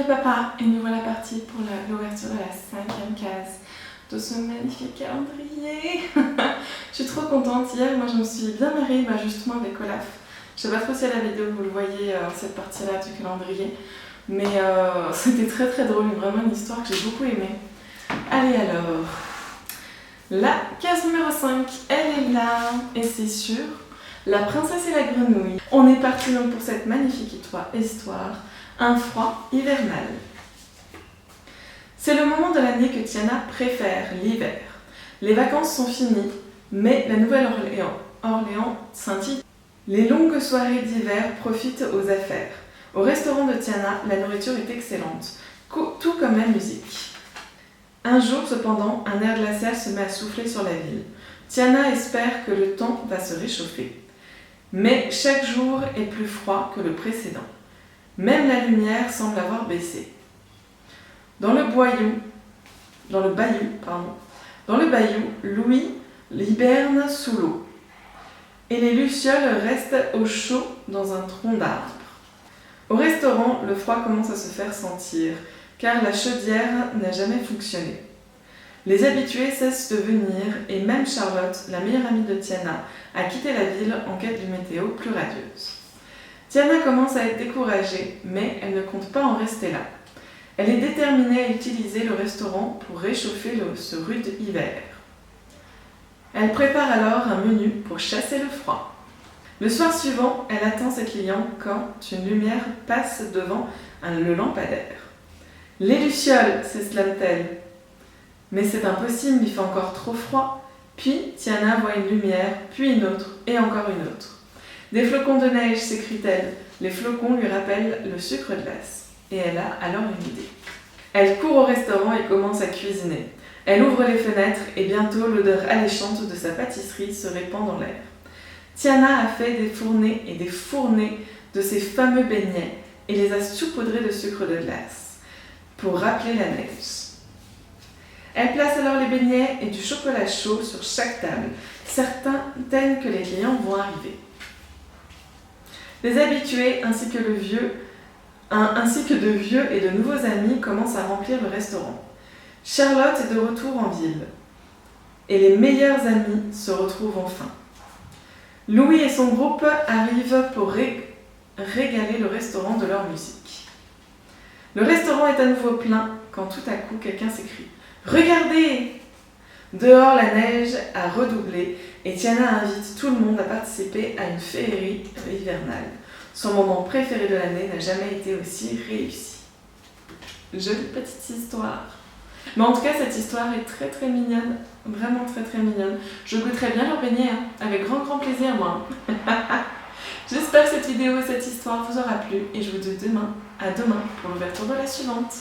papa, et nous voilà partis pour l'ouverture de la 5e case de ce magnifique calendrier. Je suis trop contente. Hier, moi je me suis bien marrée justement avec Olaf. Je sais pas trop si à la vidéo vous le voyez, cette partie-là du calendrier, mais c'était très très drôle, vraiment une histoire que j'ai beaucoup aimée. Allez alors, la case numéro 5, elle est là, et c'est sûr, la princesse et la grenouille. On est parti donc pour cette magnifique histoire, un froid hivernal. C'est le moment de l'année que Tiana préfère, l'hiver. Les vacances sont finies, mais la Nouvelle-Orléans scintille. Les longues soirées d'hiver profitent aux affaires. Au restaurant de Tiana, la nourriture est excellente, tout comme la musique. Un jour, cependant, un air glacial se met à souffler sur la ville. Tiana espère que le temps va se réchauffer. Mais chaque jour est plus froid que le précédent. Même la lumière semble avoir baissé. Dans le bayou, Louis hiberne sous l'eau. Et les lucioles restent au chaud dans un tronc d'arbre. Au restaurant, le froid commence à se faire sentir, car la chaudière n'a jamais fonctionné. Les habitués cessent de venir et même Charlotte, la meilleure amie de Tiana, a quitté la ville en quête d'une météo plus radieuse. Tiana commence à être découragée, mais elle ne compte pas en rester là. Elle est déterminée à utiliser le restaurant pour réchauffer ce rude hiver. Elle prépare alors un menu pour chasser le froid. Le soir suivant, elle attend ses clients quand une lumière passe devant le lampadaire. « Les lucioles !» s'exclame-t-elle. Mais c'est impossible, il fait encore trop froid. Puis Tiana voit une lumière, puis une autre, et encore une autre. « Des flocons de neige !» s'écrie-t-elle. Les flocons lui rappellent le sucre glace. Et elle a alors une idée. Elle court au restaurant et commence à cuisiner. Elle ouvre les fenêtres et bientôt l'odeur alléchante de sa pâtisserie se répand dans l'air. Tiana a fait des fournées et des fournées de ces fameux beignets et les a saupoudrés de sucre de glace pour rappeler la neige. Elle place alors les beignets et du chocolat chaud sur chaque table, certaine que les clients vont arriver. Les habitués ainsi que de vieux et de nouveaux amis commencent à remplir le restaurant. Charlotte est de retour en ville et les meilleurs amis se retrouvent enfin. Louis et son groupe arrivent pour régaler le restaurant de leur musique. Le restaurant est à nouveau plein quand tout à coup quelqu'un s'écrie « Regardez !» Dehors, la neige a redoublé et Tiana invite tout le monde à participer à une féerie hivernale. Son moment préféré de l'année n'a jamais été aussi réussi. Jolie petite histoire. Mais en tout cas, cette histoire est très très mignonne. Vraiment très très mignonne. Je goûterai bien leur beignet, avec grand plaisir moi. J'espère que cette vidéo et cette histoire vous aura plu et je vous dis à demain pour l'ouverture de la suivante.